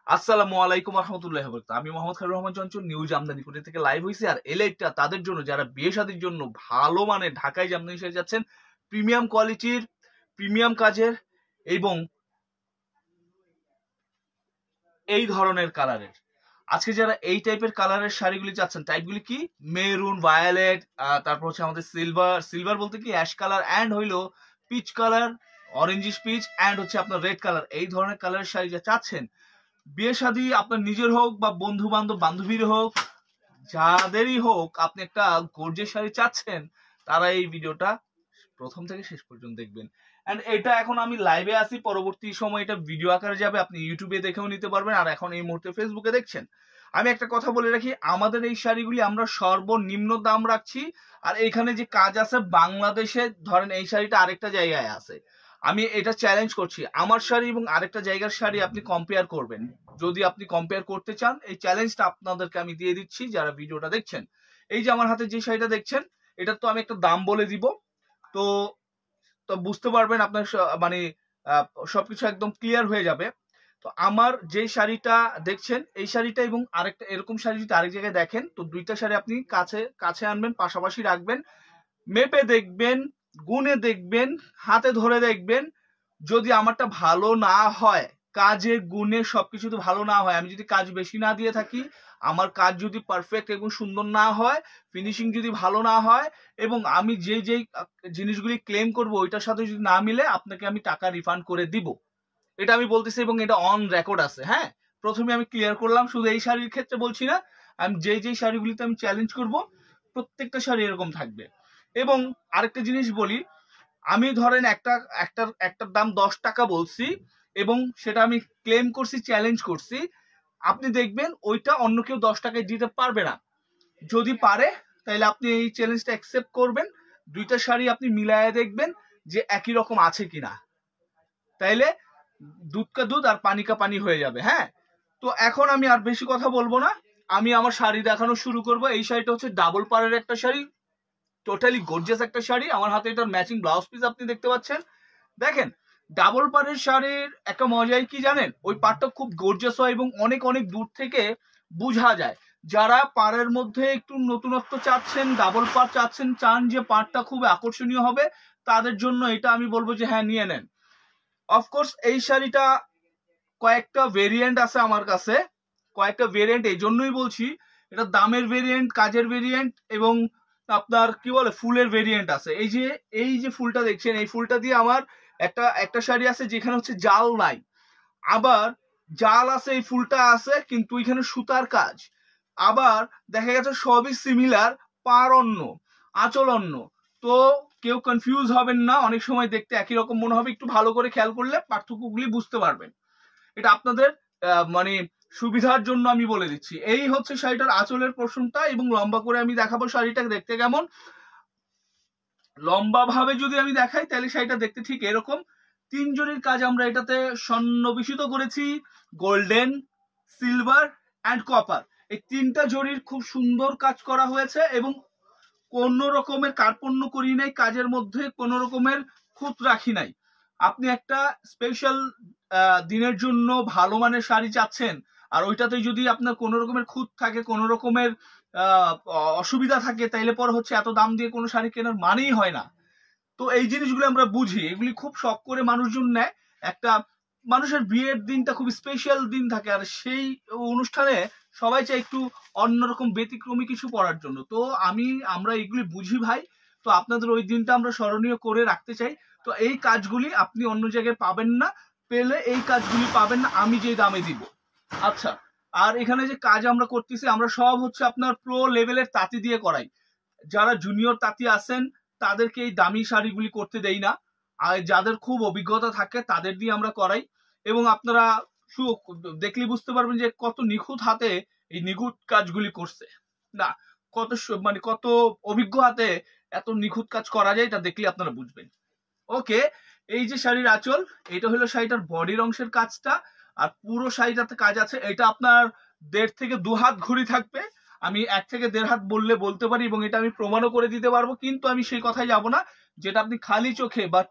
আসসালামু আলাইকুম রহমতুল্লাহ বরকাতুহু। আমি মোহাম্মদ খায়রুর রহমান চঞ্চল নিউজ আমদানি কোটি থেকে লাইভ হয়েছি। আর এই লাইভটা তাদের জন্য যারা বিয়ে শাদীর জন্য ভালো মানের ঢাকায় জামদানি শাড়ি যাচ্ছেন, প্রিমিয়াম কোয়ালিটির, প্রিমিয়াম কাজের এবং এই ধরনের কালারের। আজকে যারা এই টাইপের কালারের শাড়িগুলি চাচ্ছেন, টাইপগুলি কি মেরুন, ভায়োলেট, তারপর হচ্ছে আমাদের সিলভার, সিলভার বলতে কি অ্যাশ কালার, অ্যান্ড হইলো peach colour, orangish peach, and হচ্ছে আপনার রেড কালার, এই ধরনের কালারের শাড়ি যা চাচ্ছেন, বিয়ে শাদী আপনার নিজের হোক বা বন্ধু বান্ধব বান্ধবীর হোক, যাদেরই হোক, আপনি একটা গর্জিয়াস শাড়ি চাচ্ছেন, তারা এই ভিডিওটা প্রথম থেকে শেষ পর্যন্ত দেখবেন। এন্ড এটা এখন আমি লাইভে আসি, পরবর্তী সময় এটা ভিডিও আকারে যাবে, আপনি ইউটিউবে দেখেও নিতে পারবেন, আর এখন এই মুহূর্তে ফেসবুকে দেখছেন। আমি একটা কথা বলে রাখি, আমাদের এই শাড়িগুলি আমরা সর্বনিম্ন দাম রাখছি। আর এখানে যে কাজ আছে বাংলাদেশে, ধরেন এই শাড়িটা আরেকটা জায়গায় আছে, আমি এটা চ্যালেঞ্জ করছি, আমার শাড়ি এবং আরেকটা জায়গার শাড়ি আপনি কম্পেয়ার করবেন। যদি আপনি কম্পেয়ার করতে চান, এই চ্যালেঞ্জটা আপনাদেরকে আমি দিয়ে দিচ্ছি যারা ভিডিওটা দেখছেন। এই যে আমার হাতে যে শাড়িটা দেখছেন, এটা তো আমি একটা দাম বলে দিব, তো তো বুঝতে পারবেন আপনার মানে সবকিছু একদম ক্লিয়ার হয়ে যাবে। তো আমার যে শাড়িটা দেখছেন, এই শাড়িটা এবং আরেকটা এরকম শাড়ি যদি আরেক জায়গায় দেখেন, তো দুইটা শাড়ি আপনি কাছে কাছে আনবেন, পাশাপাশি রাখবেন, মেপে দেখবেন, গুনে দেখবেন, হাতে ধরে দেখবেন। যদি আমারটা ভালো না হয়, কাজে গুণে সবকিছুতে ভালো না হয়, আমি যদি কাজ বেশি না দিয়ে থাকি, আমার কাজ যদি পারফেক্ট এবং সুন্দর না হয়, ফিনিশিং যদি ভালো না হয়, এবং আমি যেই যেই জিনিসগুলি ক্লেম করব ওইটার সাথে যদি না মিলে, আপনাকে আমি টাকা রিফান্ড করে দিব। এটা আমি বলতেছি এবং এটা অন রেকর্ড আছে। হ্যাঁ, প্রথমে আমি ক্লিয়ার করলাম, শুধু এই শাড়ির ক্ষেত্রে বলছি না, আমি যেই যেই শাড়িগুলিতে আমি চ্যালেঞ্জ করব, প্রত্যেকটা শাড়ি এরকম থাকবে। এবং আরেকটা জিনিস বলি, আমি ধরেন একটার দাম 10 টাকা বলছি, এবং সেটা আমি ক্লেম করছি, চ্যালেঞ্জ করছি, আপনি দেখবেন ওইটা অন্য কেউ 10 টাকায় দিতে পারবে না। যদি পারে, তাহলে আপনি এই চ্যালেঞ্জটা অ্যাকসেপ্ট করবেন, দুইটা শাড়ি আপনি মিলায়ে দেখবেন যে একই রকম আছে কিনা, তাইলে দুধ কা দুধ আর পানি কা পানি হয়ে যাবে। হ্যাঁ, তো এখন আমি আর বেশি কথা বলবো না, আমি আমার শাড়ি দেখানো শুরু করব। এই শাড়িটা হচ্ছে ডাবল পাড়ের একটা শাড়ি, টোটালি গর্জিয়াস একটা শাড়ি। আমার হাতে এটার ম্যাচিং ব্লাউজ পিস আপনি দেখতে পাচ্ছেন। দেখেন, ডাবল পাড়ের শাড়ির একটা মজাই কি জানেন, ওই পাড়টা খুব গর্জিয়াস হয় এবং অনেক অনেক দূর থেকে বোঝা যায়। যারা পাড়ের মধ্যে একটু নতুনত্ব চাচ্ছেন, ডাবল পাড় চাচ্ছেন, চান যে পাড়টা খুব আকর্ষণীয় হবে, তাদের জন্য এটা আমি বলবো যে হ্যাঁ, নিয়ে নেন। অফকোর্স এই শাড়িটা কয়েকটা ভেরিয়েন্ট আছে আমার কাছে, কয়েকটা ভেরিয়েন্ট এই জন্যই বলছি, এটা দামের ভেরিয়েন্ট, কাজের ভেরিয়েন্ট, এবং আপনার কি বলে ফুলের ভেরিয়েন্ট আছে। এই যে ফুলটা দেখছেন, এই ফুলটা দিয়ে আমার একটা একটা শাড়ি আছে যেখানে হচ্ছে জাল নাই, আবার জাল আছে, এই ফুলটা আছে কিন্তু এখানে সুতার কাজ। আবার দেখা গেছে সবই সিমিলার, পার অন্য, আঁচল অন্য। তো কেউ কনফিউজ হবেন না, অনেক সময় দেখতে একই রকম মনে হবে, একটু ভালো করে খেয়াল করলে পার্থক্যগুলি বুঝতে পারবেন। এটা আপনাদের মানে সুবিধার জন্য আমি বলে দিচ্ছি। এই হচ্ছে শাড়িটার আঁচলের পোর্শনটা, এবং লম্বা করে আমি দেখাবো শাড়িটা দেখতে কেমন। লম্বা ভাবে যদি আমি দেখাই, তাহলে শাড়িটা দেখতে ঠিক এরকম। 3 জরির কাজ আমরা এটাতে সন্নিবেশিত করেছি, গোল্ডেন, সিলভার অ্যান্ড কপার, এই 3টা জরির খুব সুন্দর কাজ করা হয়েছে, এবং কোন রকমের কার্পণ্য করি নাই, কাজের মধ্যে কোন রকমের খুঁত রাখি নাই। আপনি একটা স্পেশাল দিনের জন্য ভালো মানের শাড়ি চাচ্ছেন, আর ওইটাতে যদি আপনার কোন রকমের খুঁত থাকে, কোন রকমের অসুবিধা থাকে, তাইলে পর হচ্ছে এত দাম দিয়ে কোনো শাড়ি কেনার মানেই হয় না। তো এই জিনিসগুলো আমরা বুঝি, এগুলি খুব শখ করে মানুষজন নেয়। একটা মানুষের বিয়ের দিনটা খুব স্পেশাল দিন থাকে, আর সেই অনুষ্ঠানে সবাই চায় একটু অন্যরকম ব্যতিক্রমী কিছু পড়ার জন্য। তো আমরা এগুলি বুঝি ভাই। তো আপনাদের ওই দিনটা আমরা স্মরণীয় করে রাখতে চাই। তো এই কাজগুলি আপনি অন্য জায়গায় পাবেন না, পেলে এই কাজগুলি পাবেন না আমি যে দামে দিব। আচ্ছা, আর এখানে যে কাজ আমরা করতেছি, আমরা সব হচ্ছে আপনার প্রো লেভেলের তাঁতি দিয়ে করাই। যারা জুনিয়র তাঁতি আছেন, তাদেরকে এই দামি শাড়িগুলি করতে দেই না, আর যাদের খুব অভিজ্ঞতা থাকে তাদের দিয়ে আমরা করাই। এবং আপনারা দেখলে বুঝতে পারবেন যে কত নিখুঁত হাতে এই নিখুঁত কাজগুলি করছে। না, মানে কত অভিজ্ঞ হাতে এত নিখুঁত কাজ করা যায়, এটা দেখলে আপনারা বুঝবেন। ওকে, এই যে শাড়ির আঁচল, এটা হলো শাড়িটার বডির অংশের কাজটা। আর পুরো শাড়িটাতে কাজ আছে, এটা আপনার 1.5 থেকে 2 হাত ঘুড়ি থাকবে। আমি 1 থেকে 1.5 হাত বললে বলতে পারি, এবং এটা আমি প্রমাণও করে দিতে পারবো, কিন্তু আমি সেই কথায় যাব না। যেটা আপনি খালি চোখে বা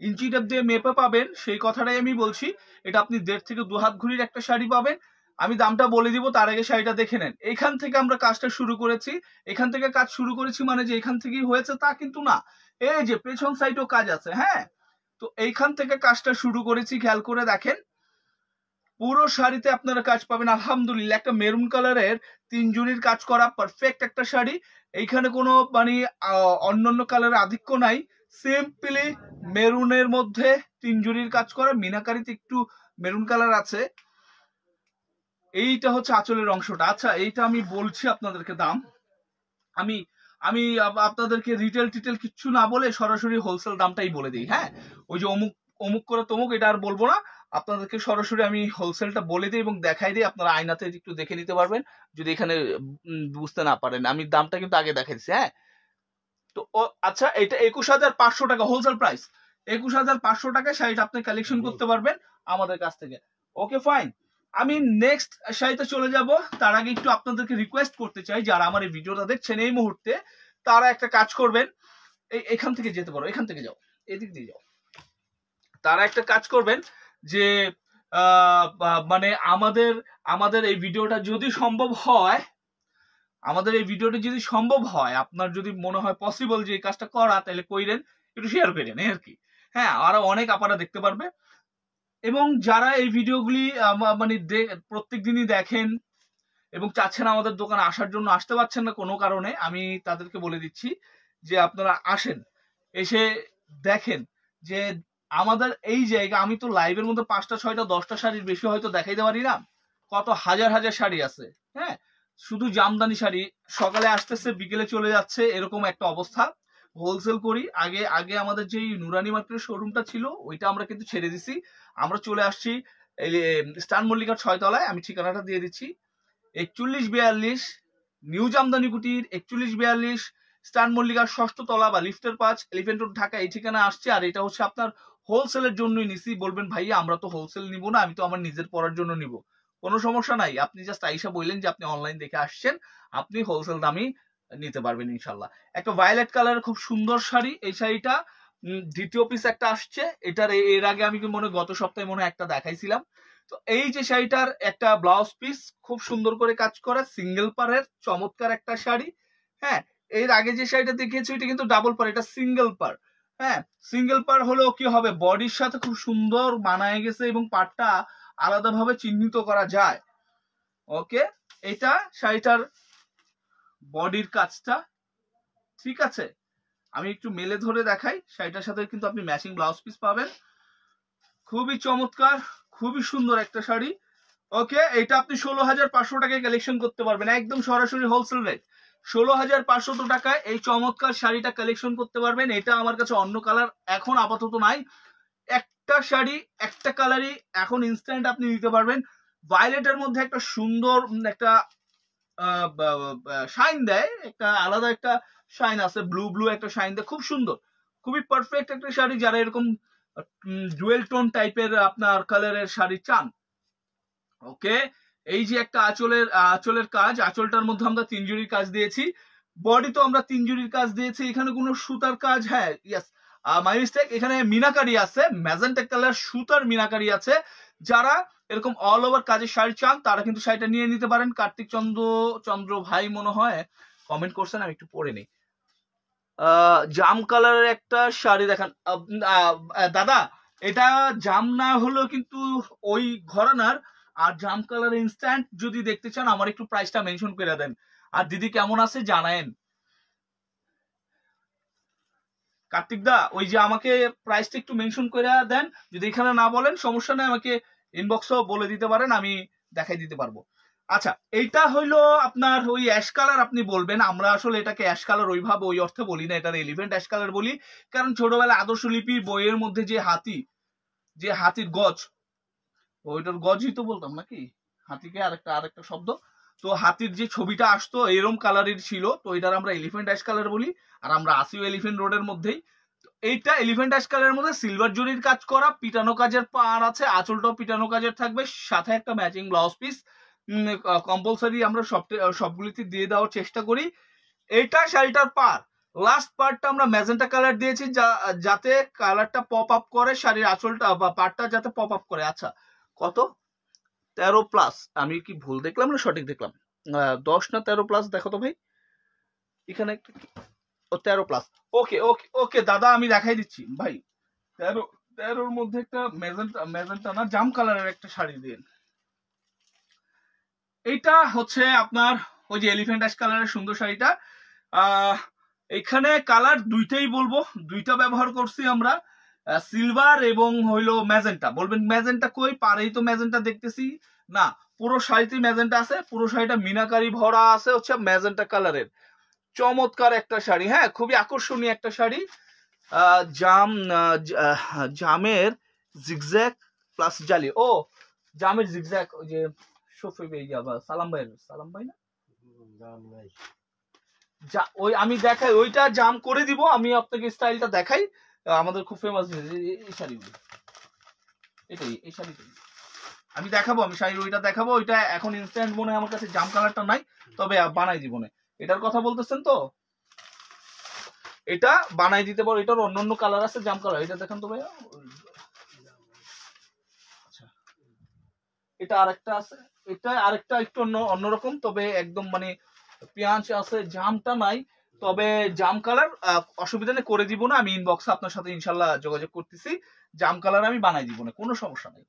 ইঞ্চি টেপ দিয়ে মেপে পাবেন, সেই কথাটাই আমি বলছি। এটা আপনি 1.5 থেকে 2 হাত ঘুড়ির একটা শাড়ি পাবেন, আমি দামটা বলে দিব, তার আগে শাড়িটা দেখে নেন। এখান থেকে আমরা কাজটা শুরু করেছি, এখান থেকে কাজ শুরু করেছি মানে যে এখান থেকেই হয়েছে তা কিন্তু না, এই যে পেছন সাইডেও কাজ আছে। হ্যাঁ, তো এইখান থেকে কাজটা শুরু করেছি, খেয়াল করে দেখেন। পুরো শাড়িতে আপনারা কাজ পাবেন আলহামদুলিল্লাহ। একটা মেরুন কালারের 3 জুড়ির কাজ করা পারফেক্ট একটা শাড়ি। এইখানে কোনো মানে অন্যান্য কালারের আধিক্য নাই, সিম্পলি মেরুনের মধ্যে 3 জুড়ির কাজ করা, মিনাকারিতে একটু মেরুন কালার আছে। এইটা হচ্ছে আঁচলের অংশটা। আচ্ছা, এইটা আমি বলছি আপনাদেরকে দাম, আমি আমি আপনাদেরকে রিটেল টিটেল কিচ্ছু না বলে সরাসরি হোলসেল দামটাই বলে দিই। হ্যাঁ, ওই যে অমুক অমুক করে তমুক এটা আর বলবো না, আপনাদেরকে সরাসরি আমি হোলসেলটা বলে দিই এবং দেখাই দিই, আপনারা আয়নাতে একটু দেখে নিতে পারবেন যদি এখানে বুঝতে না পারেন। আমি দামটা কিন্তু আগে দেখাই দিচ্ছি। হ্যাঁ, তো আচ্ছা, এটা 21,500 টাকা হোলসেল প্রাইস। 21,500 টাকায় শাড়িটা আপনি কালেকশন করতে পারবেন আমাদের কাছ থেকে। ওকে ফাইন, আমি নেক্সট শাড়িতে চলে যাব। তার আগে একটু আপনাদেরকে রিকোয়েস্ট করতে চাই, যারা আমার এই ভিডিওটা দেখছেন এই মুহূর্তে, তারা একটা কাজ করবেন, এখান থেকে যেতে পারো, এখান থেকে যাও, এদিক দিয়ে যাও। তারা একটা কাজ করবেন যে মানে আমাদের এই ভিডিওটা যদি সম্ভব হয়, আপনার যদি মনে হয় পসিবল যে এই কাজটা করা, তাহলে কইরেন, একটু শেয়ার করেন আর কি। হ্যাঁ, আরো অনেক আপনারা দেখতে পারবে। এবং যারা এই ভিডিওগুলি মানে প্রত্যেক দিনই দেখেন এবং চাচ্ছেন আমাদের দোকানে আসার জন্য, আসতে পারছেন না কোনো কারণে, আমি তাদেরকে বলে দিচ্ছি যে আপনারা আসেন, এসে দেখেন যে আমাদের এই জায়গা, আমি তো লাইভের মধ্যে 5টা 6টা 10টা শাড়ির বেশি হয়তো দেখাইতে পারি না, কত হাজার হাজার শাড়ি আছে। হ্যাঁ, শুধু জামদানি শাড়ি, সকালে আসতেছে বিকেলে চলে যাচ্ছে, এরকম একটা অবস্থা। হোলসেল করি। আগে আগে আমাদের যে নুরানি মার্কেটের শোরুমটা ছিল ওইটা আমরা কিন্তু ছেড়ে দিছি, আমরা চলে আসছি স্টান মল্লিকার 6 তলায়। আমি ঠিকানাটা দিয়ে দিচ্ছি, 4142 নিউ জামদানি কুটির, 4142 স্টান মল্লিকার 6ষ্ঠ তলা বা লিফটের 5, এলিফ্যান্ট রোড, ঢাকা। এই ঠিকানা আসছে। আর এটা হচ্ছে আপনার হোলসেলের জন্যই নিছি। বলবেন ভাইয়া আমরা তো হোলসেল নিব না, আমি তো আমার নিজের পড়ার জন্য নিব, কোনো সমস্যা নাই। আপনি জাস্ট আইসা বললেন যে আপনি অনলাইন দেখে আসছেন, আপনি হোলসেল দামই নিতে পারবেন ইনশাল্লাহ। একটা ভায়োলেট কালারের খুব সুন্দর শাড়ি, এই শাড়িটা দ্বিতীয় পিস একটা আসছে। এটার এর আগে আমি গত সপ্তাহে মনে হয় একটা দেখাইছিলাম। তো এই যে শাড়িটার একটা ব্লাউজ পিস খুব সুন্দর করে কাজ করা, সিঙ্গেল পারের চমৎকার একটা শাড়ি। হ্যাঁ, এর আগে যে শাড়িটা দেখিয়েছি ওইটা কিন্তু ডাবল পার, এটা সিঙ্গেল পার। হ্যাঁ, সিঙ্গেল পার হলেও কি হবে, বডির সাথে খুব সুন্দর মানায় গেছে এবং পাটটা আলাদাভাবে চিহ্নিত করা যায়। ওকে, এটা শাড়িটার বডির কাজটা, ঠিক আছে। আমি একটু মেলে ধরে দেখাই, শাড়িটার সাথে কিন্তু আপনি ম্যাচিং ব্লাউজ পিস পাবেন। খুবই চমৎকার, খুবই সুন্দর একটা শাড়ি। ওকে, এটা আপনি 16,500 টাকায় কালেকশন করতে পারবেন, একদম সরাসরি হোলসেল রেট। 16,500 টাকায় এই চমৎকার শাড়িটা কালেকশন করতে পারবেন। এটা আমার কাছে অন্য কালার এখন আপাতত নাই, একটা শাড়ি একটা কালারই এখন ইনস্ট্যান্ট আপনি নিতে পারবেন। ভায়োলেটের মধ্যে একটা সুন্দর একটা শাইন দেয়, একটা আলাদা একটা শাইন আছে, ব্লু ব্লু একটা শাইন দেয়, খুব সুন্দর, খুবই পারফেক্ট একটা শাড়ি। যারা এরকম ডুয়েল টোন টাইপের আপনার কালারের শাড়ি চান। ওকে, এই যে একটা আঁচলের কাজ, আঁচলটার মধ্যে আমরা 3 জুড়ির কাজ দিয়েছি, বডি তো আমরা 3 জুড়ির কাজ দিয়েছি। এখানে কোনো সুতার কাজ, হ্যাঁ ইয়েস মাই মিস্টেক, এখানে মিনাকারি আছে, ম্যাজেন্টা কালার সুতার মিনাকারি আছে। যারা এরকম অল ওভার কাজের শাড়ি চান তারা কিন্তু শাড়িটা নিয়ে নিতে পারেন। কার্তিক চন্দ্র ভাই মনে হয় কমেন্ট করছেন, আমি একটু পড়ে নিই। জাম কালারের একটা শাড়ি দেখান দাদা, এটা জাম না হলেও কিন্তু ওই ঘরানার। আর জাম কালার ইনস্ট্যান্ট যদি দেখতে চান আমার একটু প্রাইসটা মেনশন করে দেন। আর দিদি কেমন আছে জানায়েন। কার্তিক দা, ওই যে আমাকে প্রাইসটা একটু মেনশন করে দেন, যদি এখানে না বলেন সমস্যা নেই, আমাকে ইনবক্সও বলে দিতে পারেন, আমি দেখাই দিতে পারবো। আচ্ছা, এইটা হইলো আপনার ওই অ্যাশ কালার, আপনি বলবেন আমরা আসলে এটাকে অ্যাশ কালার ওইভাবে ওই অর্থে বলি না, এটার এলিফ্যান্ট অ্যাশ কালার বলি। কারণ ছোটবেলায় আদর্শ লিপির বইয়ের মধ্যে যে হাতির গজ, ওইটার গজই তো বলতাম নাকি, হাতিকে আরেকটা শব্দ, তো হাতির যে ছবিটা আসতো এরকম কালারের ছিল, তো এটার আমরা এলিফ্যান্ট অ্যাশ কালার বলি। আর আমরা আসিও এলিফ্যান্ট রোডের মধ্যেই। এইটা এলিফ্যান্ট অ্যাশ কালারের মধ্যে সিলভার জরির কাজ করা, পিটানো কাজের পার আছে, আঁচলটাও পিটানো কাজের থাকবে, সাথে একটা ম্যাচিং ব্লাউজ পিস কম্পালসারি আমরা সবগুলিতে দিয়ে দেওয়ার চেষ্টা করি। এইটা শাড়িটার পার, লাস্ট পার্টটা আমরা ম্যাজেন্টা কালার দিয়েছি যাতে কালারটা পপ আপ করে, শাড়ির আঁচলটা বা পার্টটা যাতে পপ আপ করে। আচ্ছা, কত 13+, আমি কি ভুল দেখলাম না সঠিক দেখলাম? 10 না 13+, দেখো তো ভাই এখানে একটা 13+। ওকে ওকে ওকে দাদা, আমি দেখাই দিচ্ছি ভাই। 13-র মধ্যে একটা মেজেন্টা না, জাম কালারের একটা শাড়ি দিন। এইটা হচ্ছে আপনার ওই যে এলিফ্যান্ট অ্যাশ কালারের সুন্দর শাড়িটা। এখানে কালার দুইটাই বলবো, দুইটা ব্যবহার করছি আমরা, সিলভার এবং হইলো ম্যাজেন্টা। বলবেন ম্যাজেন্টা কই, পারেই তো ম্যাজেন্টা দেখতেছি না, পুরো শাড়িতে ম্যাজেন্টা আছে, পুরো শাড়িটা মিনাকারি ভরা আছে হচ্ছে ম্যাজেন্টা কালারের। চমৎকার একটা শাড়ি, হ্যাঁ খুবই আকর্ষণীয় একটা শাড়ি। জামের জিগজ্যাগ প্লাস জালি। ও জামের জিগজ্যাগ, ওই যে শফি ভাই সালাম ভাই না, ওই আমি দেখাই, ওইটা জাম করে দিব আমি আপনাকে, স্টাইলটা দেখাই। আমাদের খুব ফেমাস এই শাড়িগুলো, এটাই এই শাড়িটা আমি দেখাবো, আমি শাড়ির ওইটা দেখাবো। ওইটা এখন ইনস্ট্যান্ট মনে হয় আমার কাছে জাম কালারটা নাই, তবে বানাই দিব না। এটার কথা বলতেছেন তো, এটা বানাই দিতে পারো, এটার অন্যান্য কালার আছে জাম কালার। এটা দেখেন তো ভাইয়া, আচ্ছা এটা আরেকটা আছে, এটা আরেকটা একটু অন্যরকম, তবে একদম মানে পেঁয়াজ আছে, জামটা নাই, তবে জাম কালার অসুবিধা নেই, করে দিব না আমি, ইনবক্সে আপনার সাথে ইনশাল্লাহ যোগাযোগ করতেছি, জাম কালার আমি বানাই দিব না, কোনো সমস্যা নেই।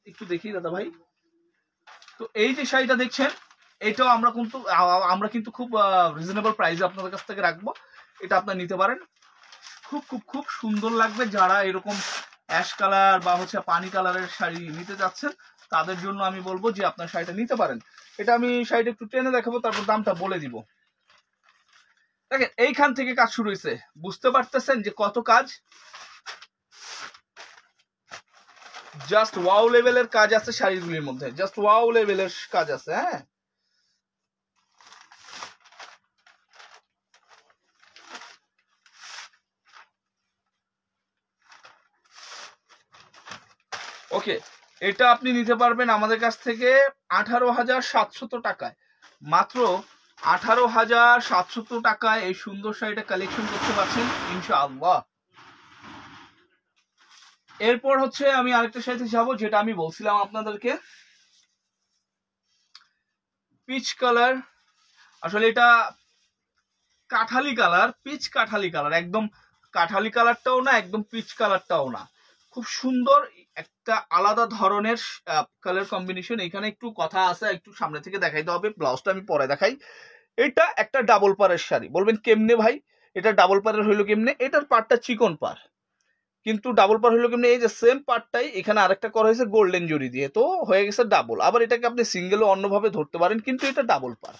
একটু দেখি দাদা ভাই, তো এই যে শাড়িটা দেখছেন, এটাও আমরা কিন্তু খুব রিজনেবল প্রাইসে আপনাদের কাছ থেকে রাখবো, এটা আপনারা নিতে পারেন, খুব খুব খুব সুন্দর লাগবে। যারা এরকম অ্যাশ কালার বা হচ্ছে পানি কালারের শাড়ি নিতে যাচ্ছেন তাদের জন্য আমি বলবো যে আপনার শাড়িটা নিতে পারেন। এটা আমি শাড়িটা একটু টেনে দেখাবো, তারপর দামটা বলে দিব। দেখেন এইখান থেকে কাজ শুরু হয়েছে, বুঝতে পারতেছেন যে কত কাজ, জাস্ট ওয়াও লেভেলের কাজ আছে শাড়িগুলির মধ্যে, জাস্ট ওয়াও লেভেলের কাজ আছে। হ্যাঁ ওকে, এটা আপনি নিতে পারবেন আমাদের কাছ থেকে 18,700 টাকায়, মাত্র 18,700 টাকায় এই সুন্দর শাড়িটা কালেকশন করতে পারছেন ইনশাআল্লাহ। এরপর হচ্ছে আমি আরেকটা শাড়িতে যাবো, যেটা আমি বলছিলাম আপনাদেরকে, পিচ কালার। আসলে এটা Kathali colour, pitch Kathali colour, একদম কাঠালি কালারটাও না, একদম পিচ কালারটাও না, খুব সুন্দর একটা আলাদা ধরনের কালার কম্বিনেশন। এখানে একটু কথা আছে, একটু সামনে থেকে দেখাইতে হবে, ব্লাউজটা আমি পরে দেখাই। এটা একটা ডাবল পাড়ের শাড়ি। বলবেন কেমনে ভাই, এটা ডাবল পাড়ের হইলো কেমনে? এটার পাড়টা চিকন পাড়, কিন্তু ডাবল পাড় হইলো কেমনে, এই যে সেম পার্টটাই এখানে আরেকটা করা হয়েছে গোল্ডেন জরি দিয়ে, তো হয়ে গেছে ডাবল। আবার এটাকে আপনি সিঙ্গেলও অন্যভাবে ধরতে পারেন, কিন্তু এটা ডাবল পাড়।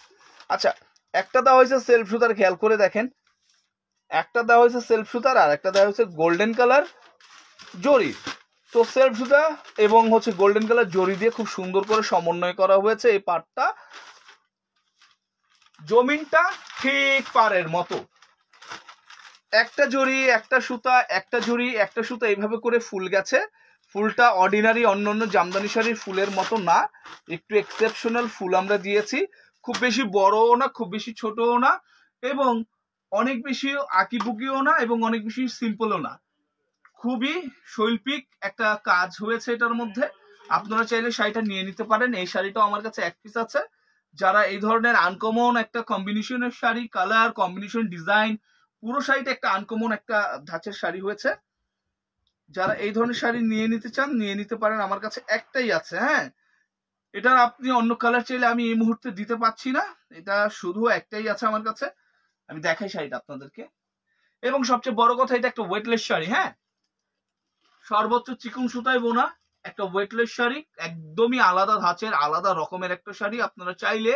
আচ্ছা, একটা দেওয়া হয়েছে সেলফ সুতার, খেয়াল করে দেখেন, একটা দেওয়া হয়েছে সেলফ সুতার আর একটা দেওয়া হয়েছে গোল্ডেন কালার জরি। তো সেলফ সুতা এবং হচ্ছে গোল্ডেন কালার জরি দিয়ে খুব সুন্দর করে সমন্বয় করা হয়েছে এই পাড়টা, জমিনটা ঠিক পাড়ের মতো, একটা জরি একটা সুতা, একটা জরি একটা সুতা, এইভাবে করে ফুল গেছে। ফুলটা অর্ডিনারি অন্যান্য জামদানি শাড়ির ফুলের মতো না, একটু এক্সেপশনাল ফুল আমরা দিয়েছি, খুব বেশি বড়ও না খুব বেশি ছোটও না, এবং অনেক বেশি আঁকিবুকিও না এবং অনেক বেশি সিম্পলও না, খুবই শৈল্পিক একটা কাজ হয়েছে এটার মধ্যে। আপনারা চাইলে শাড়িটা নিয়ে নিতে পারেন, এই শাড়িটাও আমার কাছে এক পিস আছে। যারা এই ধরনের আনকমন একটা কম্বিনেশনের শাড়ি, কালার কম্বিনেশন, ডিজাইন, পুরো শাড়িটা একটা আনকমন একটা ধাঁচের শাড়ি হয়েছে, যারা এই ধরনের শাড়ি নিয়ে নিতে চান নিয়ে নিতে পারেন, আমার কাছে একটাই আছে। হ্যাঁ, এটার আপনি অন্য কালার চাইলে আমি এই মুহূর্তে দিতে পারছি না, এটা শুধু একটাই আছে আমার কাছে, আমি দেখাই শাড়িটা আপনাদেরকে। এবং সবচেয়ে বড় কথা, এটা একটা ওয়েটলেস শাড়ি, হ্যাঁ সর্বোচ্চ চিকন সুতায় বোনা একটা ওয়েটলেস শাড়ি, একদমই আলাদা ধাঁচের আলাদা রকমের একটা শাড়ি। আপনারা চাইলে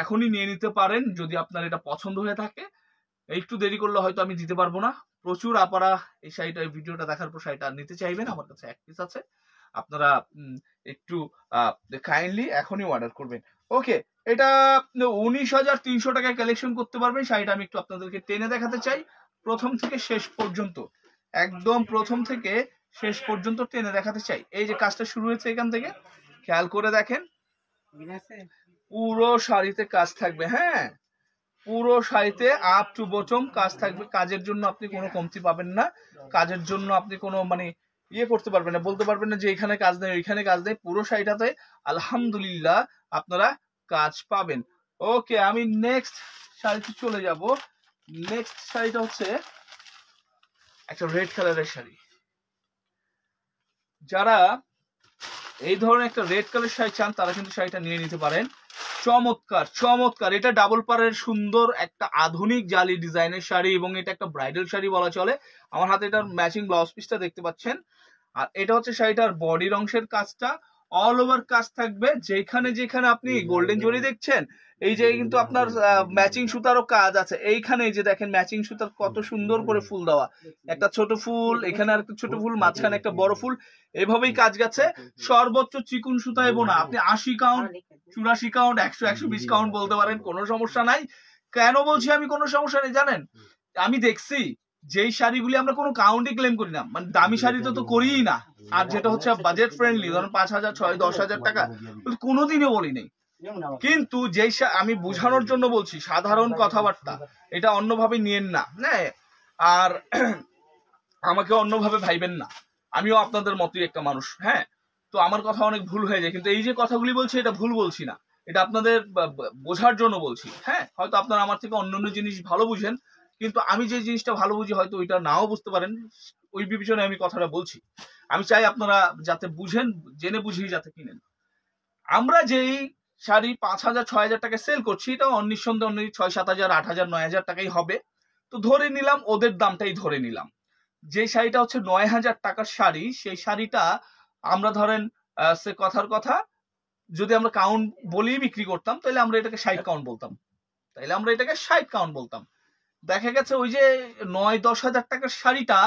এখনই নিয়ে নিতে পারেন যদি আপনার এটা পছন্দ হয়ে থাকে, একটু দেরি করলে হয়তো আমি দিতে পারবো না। প্রচুর আপারা এই শাড়িটা, ভিডিওটা দেখার পর শাড়িটা নিতে চাইবেন, আমার কাছে এক পিস আছে, আপনারা একটু কাইন্ডলি এখনই অর্ডার করবেন। ওকে, এটা 19,300 টাকায় কালেকশন করতে পারবেন। শাড়িটা আমি একটু আপনাদেরকে টেনে দেখাতে চাই, প্রথম থেকে শেষ পর্যন্ত, একদম প্রথম থেকে শেষ পর্যন্ত টেনে দেখাতে চাই। এই যে কাজটা শুরু হয়েছে এখান থেকে, খেয়াল করে দেখেন, পুরো শাড়িতে কাজ থাকবে। হ্যাঁ, পুরো শাড়িতে আপ টু বটম কাজ থাকবে, কাজের জন্য আপনি কোনো কমতি পাবেন না, কাজের জন্য আপনি কোনো মানে ইয়ে করতে পারবেন না, বলতে পারবেন না যে এখানে কাজ নেই ওইখানে কাজ নেই। পুরো শাড়িটাতে আলহামদুলিল্লাহ আপনারা কাজ পাবেন। ওকে, আমি নেক্সট শাড়িতে চলে যাব। নেক্সট শাড়িটা হচ্ছে একটা রেড কালারের শাড়ি। যারা এই ধরনের একটা রেড কালার শাড়ি চান তারা কিন্তু শাড়িটা নিয়ে নিতে পারেন। চমৎকার চমৎকার, এটা ডাবল পাড়ের সুন্দর একটা আধুনিক জালি ডিজাইনের শাড়ি এবং এটা একটা ব্রাইডাল শাড়ি বলা চলে। আমার হাতে এটার ম্যাচিং ব্লাউজ পিসটা দেখতে পাচ্ছেন। আর এটা হচ্ছে শাড়িটার বডির অংশের কাজটা, অল ওভার কাজ থাকবে। যেখানে যেখানে আপনি গোল্ডেন জরি দেখছেন, এই যে কিন্তু আপনার ম্যাচিং সুতারও কাজ আছে। এইখানে এই যে দেখেন ম্যাচিং সুতার কত সুন্দর করে ফুল দেওয়া, একটা ছোট ফুল, এখানে আর একটা ছোট ফুল, মাঝখানে একটা বড় ফুল, এভাবেই কাজ গেছে। সর্বোচ্চ চিকুন সুতা এবং না, আপনি 80 কাউন্ট, 84 কাউন্ট, 100, 120 কাউন্ট বলতে পারেন, কোনো সমস্যা নাই। কেন বলছি আমি কোনো সমস্যা নেই জানেন? আমি দেখছি যেই শাড়িগুলি আমরা কোনো কাউন্টে ক্লেম করি না, মানে দামি শাড়ি তো করিই না, আর যেটা হচ্ছে বাজেট ফ্রেন্ডলি, ধরুন 5,000, 6,000, 10,000 টাকা, কোনোদিনও বলি নেই। কিন্তু যেই আমি বোঝানোর জন্য বলছি, সাধারণ কথাবার্তা, এটা অন্যভাবে নিয়েন না, হ্যাঁ, আর আমাকে অন্যভাবে ভাইবেন না, আমিও আপনাদের মতোই একটা মানুষ, হ্যাঁ। তো আমার কথা অনেক ভুল হয়ে যায়, কিন্তু এই যে কথাগুলি বলছি এটা ভুল বলছি না, এটা আপনাদের বোঝার জন্য বলছি, হ্যাঁ। হয়তো আপনারা আমার থেকে অন্যান্য জিনিস ভালো বুঝেন, কিন্তু আমি যে জিনিসটা ভালো বুঝি হয়তো ওইটা নাও বুঝতে পারেন, ওই বিবেচনায় আমি কথাটা বলছি। আমি চাই আপনারা যাতে বুঝেন, জেনে বুঝেই যাতে কিনেন। আমরা যেই শাড়ি 5,000, 6,000 টাকায় সেল করছি, এটা নিঃসন্দেহে 6,000, 7,000, 8,000, 9,000 টাকাই হবে। তো ধরে নিলাম ওদের দামটাই ধরে নিলাম। যে শাড়িটা হচ্ছে 9,000 টাকার শাড়ি, সেই শাড়িটা আমরা ধরেন সে কথার কথা যদি আমরা কাউন্ট বলেই বিক্রি করতাম, তাহলে আমরা এটাকে 60 কাউন্ট বলতাম, তাইলে আমরা এটাকে 60 কাউন্ট বলতাম। দেখা গেছে ওই যে 9-10 হাজার টাকার শাড়িটা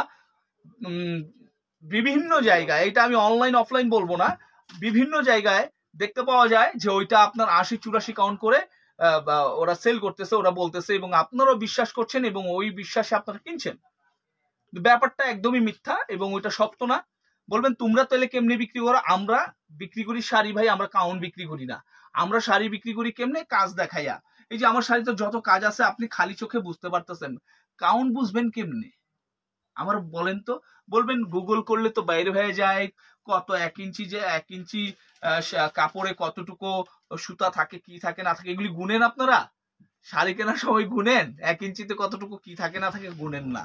বিভিন্ন জায়গায়, এটা আমি অনলাইন অফলাইন বলবো না, বিভিন্ন জায়গায় দেখতে পাওয়া যায় যে ওইটা আপনার 80-84 কাউন্ট করে ওরা সেল করতেছে, ওরা বলতেছে, এবং আপনারাও বিশ্বাস করছেন এবং ওই বিশ্বাসে আপনারা কিনছেন। ব্যাপারটা একদমই মিথ্যা এবং ওইটা সত্য না। বলবেন তোমরা তাহলে কেমনে বিক্রি করো? আমরা বিক্রি করি শাড়ি ভাই, আমরা কাউন্ট বিক্রি করি না। আমরা শাড়ি বিক্রি করি কেমনে? কাজ দেখাইয়া। এই যে আমার শাড়িতে যত কাজ আছে আপনি খালি চোখে বুঝতে পারতেছেন, কাউন্ট বুঝবেন কেমনে আমার বলেন তো? বলবেন গুগল করলে তো বাইরে হয়ে যায় কত 1 ইঞ্চি, যে 1 ইঞ্চি কাপড়ে কতটুকু সুতা থাকে, কি থাকে না থাকে, এগুলি গুনেন আপনারা? শাড়ি কেনার সময় গুনেন 1 ইঞ্চিতে কতটুকু কি থাকে না থাকে? গুনেন না,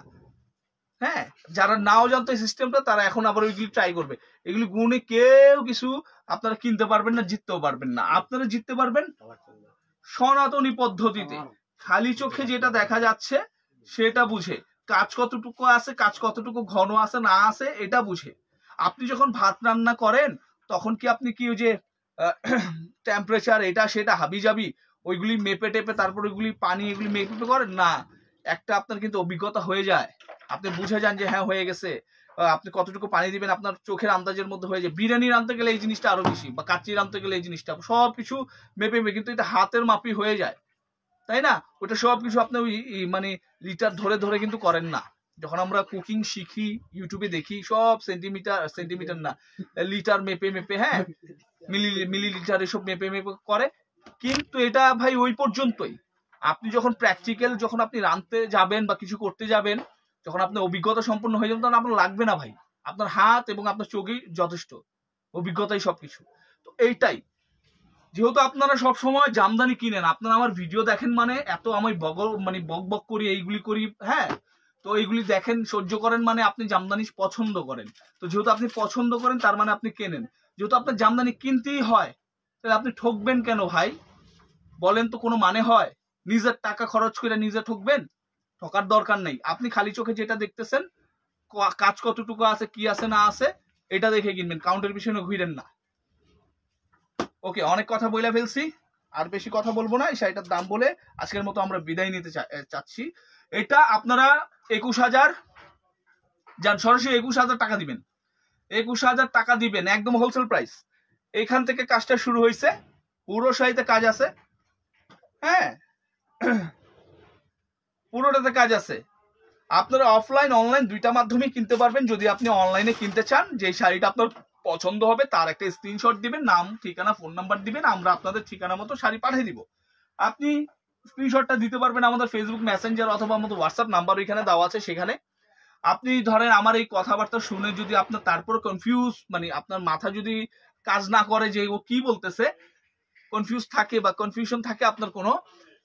হ্যাঁ। যারা নাও জানতো এই সিস্টেমটা, তারা এখন আবার ওইগুলি ট্রাই করবে। এগুলি গুনে কেউ কিছু আপনারা কিনতে পারবেন না, জিততেও পারবেন না। আপনারা জিততে পারবেন সনাতনী পদ্ধতিতে, খালি চোখে যেটা দেখা যাচ্ছে সেটা বুঝে, কাজ কতটুকু আছে, কাজ কতটুকু ঘন আছে না আছে এটা বুঝে। আপনি যখন ভাত রান্না করেন তখন কি আপনি কি ওই যে টেম্পারেচার এটা সেটা হাবি যাবি ওইগুলি মেপে টেপে তারপর ওইগুলি পানি এগুলি মেপে করেন না? একটা আপনার কিন্তু অভিজ্ঞতা হয়ে যায়, আপনি বুঝে যান যে হ্যাঁ হয়ে গেছে। আপনি কতটুকু পানি দিবেন আপনার চোখের আন্দাজের মধ্যে হয়ে যায়। বিরিয়ানি রাঁধতে গেলে এই জিনিসটা আরো বেশি, বা কাচ্চি রাঁধতে গেলে এই জিনিসটা সবকিছু মেপে মেপে, কিন্তু এটা হাতের মাপি হয়ে যায়, তাই না? ওটা সবকিছু আপনি ওই মানে লিটার ধরে ধরে কিন্তু করেন না। যখন আমরা কুকিং শিখি, ইউটিউবে দেখি সব সেন্টিমিটার না, লিটার মেপে মেপে, হ্যাঁ, মিলিলিটার এসব মেপে মেপে করে। কিন্তু এটা ভাই ওই পর্যন্তই। আপনি যখন প্র্যাকটিক্যাল, যখন আপনি রাঁধতে যাবেন বা কিছু করতে যাবেন, যখন আপনার অভিজ্ঞতা সম্পন্ন হয়ে যাবেন, তখন আপনার লাগবে না ভাই, আপনার হাত এবং আপনার চোখই যথেষ্ট, অভিজ্ঞতাই সবকিছু। তো এইটাই, যেহেতু আপনারা সব সময় জামদানি কিনেন, আপনারা আমার ভিডিও দেখেন মানে এত আমি বক বক করি, এইগুলি করি, হ্যাঁ, তো এইগুলি দেখেন সহ্য করেন মানে আপনি জামদানি পছন্দ করেন। তো যেহেতু আপনি পছন্দ করেন তার মানে আপনি কেনেন। যেহেতু আপনার জামদানি কিনতেই হয়, তাহলে আপনি ঠকবেন কেন ভাই? বলেন তো, কোনো মানে হয়? নিজের টাকা খরচ করে নিজে ঠকবেন? ঠকার দরকার নেই। আপনি খালি চোখে যেটা দেখতেছেন, কাজ কতটুকু আছে, কি আছে না আছে, এটা দেখে কিনবেন, কাউন্টের পিছনে ঘুরেন না। ওকে, অনেক কথা বলে ফেলছি, আর বেশি কথা বলবো না। এই শাড়িটার দাম বলে আজকের মতো আমরা বিদায় নিতে চাচ্ছি। এটা আপনারা 21,000, যান সরাসরি 21,000 টাকা দিবেন, 21,000 টাকা দিবেন, একদম হোলসেল প্রাইস। এখান থেকে কাজটা শুরু হয়েছে, পুরো শাড়িতে কাজ আছে, হ্যাঁ, পুরোটাতে কাজ আছে। আপনারা অফলাইন অনলাইন দুইটা মাধ্যমে কিনতে পারবেন। যদি আপনি অনলাইনে কিনতে চান, যে শাড়িটা আপনার পছন্দ হবে তার একটা স্ক্রিনশট দিবেন, নাম ঠিকানা ফোন নাম্বার দিবেন, আমরা আপনাদের ঠিকানা মতো শাড়ি পাঠিয়ে দিব। আপনি স্ক্রিনশটটা দিতে পারবেন আমাদের ফেসবুক মেসেঞ্জার অথবা আমাদের হোয়াটসঅ্যাপ নাম্বার ওইখানে দেওয়া আছে, সেখানে আপনি ধরেন আমার এই কথাবার্তা শুনে যদি আপনার তারপর কনফিউজ, মানে আপনার মাথা যদি কাজ না করে যে ও কি বলতেছে, কনফিউজ থাকে বা কনফিউশন থাকে আপনার কোনো,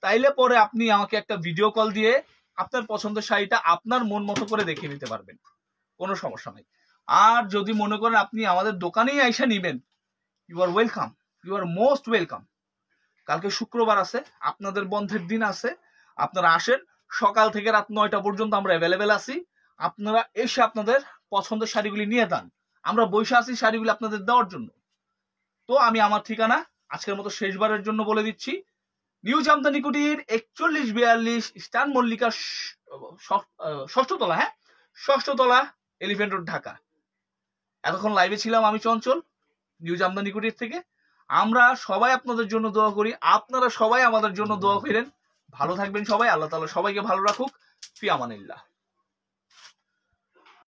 তাইলে পরে আপনি আমাকে একটা ভিডিও কল দিয়ে আপনার পছন্দের শাড়িটা আপনার মন মতো করে দেখে নিতে পারবেন, কোনো সমস্যা নাই। আর যদি মনে করেন আপনি আমাদের দোকানেই আইসা নিবেন, you are welcome, you are most welcome. কালকে শুক্রবার আছে, আপনাদের বন্ধের দিন আছে, আপনারা আসেন, সকাল থেকে রাত 9টা পর্যন্ত আমরা অ্যাভেলেবেল আছি। আপনারা এসে আপনাদের পছন্দের শাড়িগুলি নিয়ে যান, আমরা বসে আছি শাড়িগুলি আপনাদের দেওয়ার জন্য। তো আমি আমার ঠিকানা আজকের মতো শেষবারের জন্য বলে দিচ্ছি, নিউ জামদানি কুটির 4142 স্টান মল্লিকা, ষষ্ঠ তলা, হ্যাঁ ষষ্ঠ তলা, এলিফ্যান্ট রোড, ঢাকা। এতক্ষণ লাইভে ছিলাম আমি চঞ্চল, নিউ জামদানি কুটির থেকে। আমরা সবাই আপনাদের জন্য দোয়া করি, আপনারা সবাই আমাদের জন্য দোয়া করেন। ভালো থাকবেন সবাই, আল্লাহ তাআলা সবাইকে ভালো রাখুক। ফি আমানিল্লাহ।